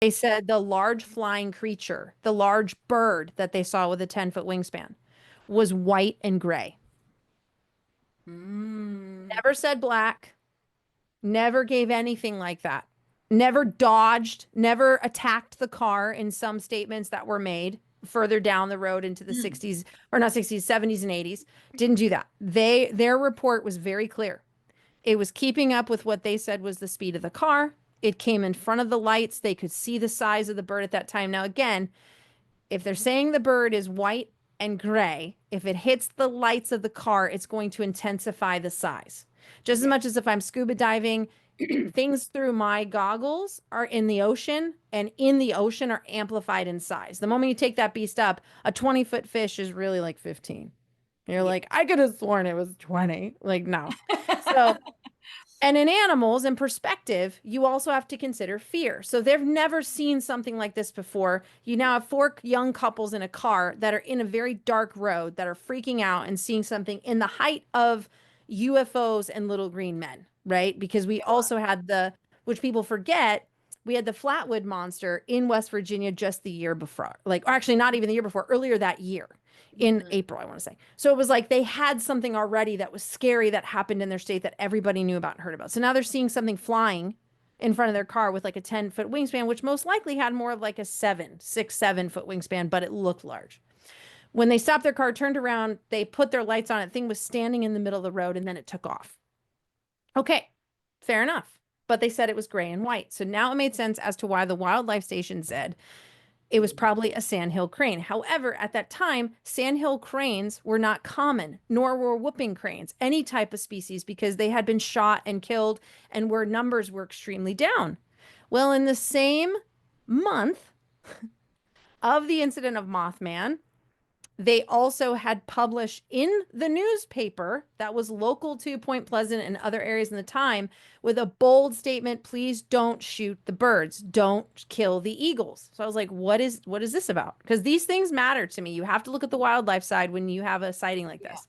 They said the large flying creature, the large bird that they saw with a 10-foot wingspan, was white and gray. Mm. Never said black, never gave anything like that. Never dodged, never attacked the car in some statements that were made further down the road into the Mm. 60s, or not 60s, 70s and 80s. Didn't do that. Their report was very clear. It was keeping up with what they said was the speed of the car. It came in front of the lights. They could see the size of the bird at that time. Now, again, if they're saying the bird is white and gray, if it hits the lights of the car, it's going to intensify the size. Just as Yeah. much as if I'm scuba diving, things through my goggles are in the ocean, and in the ocean are amplified in size. The moment you take that beast up, a 20-foot fish is really like 15. You're Yeah. like, I could have sworn it was 20. Like, no. So and in animals, in perspective, you also have to consider fear. So they've never seen something like this before. You now have four young couples in a car that are in a very dark road that are freaking out and seeing something in the height of UFOs and little green men, right? Because we Sure. also had which people forget, we had the Flatwood monster in West Virginia just the year before, like, or actually not even the year before, earlier that year in Mhm. April, I want to say. So it was like they had something already that was scary that happened in their state that everybody knew about and heard about. So now they're seeing something flying in front of their car with like a 10-foot wingspan, which most likely had more of like a 7 foot wingspan, but it looked large. When they stopped their car, turned around, they put their lights on it. Thing was standing in the middle of the road and then it took off. Okay, fair enough. But they said it was gray and white. So now it made sense as to why the wildlife station said it was probably a sandhill crane. However, at that time, sandhill cranes were not common, nor were whooping cranes, any type of species, because they had been shot and killed and where numbers were extremely down. Well, in the same month of the incident of Mothman, they also had published in the newspaper that was local to Point Pleasant and other areas in the time with a bold statement, please don't shoot the birds, don't kill the eagles. So I was like, what is this about? Because these things matter to me. You have to look at the wildlife side when you have a sighting like Yeah. this.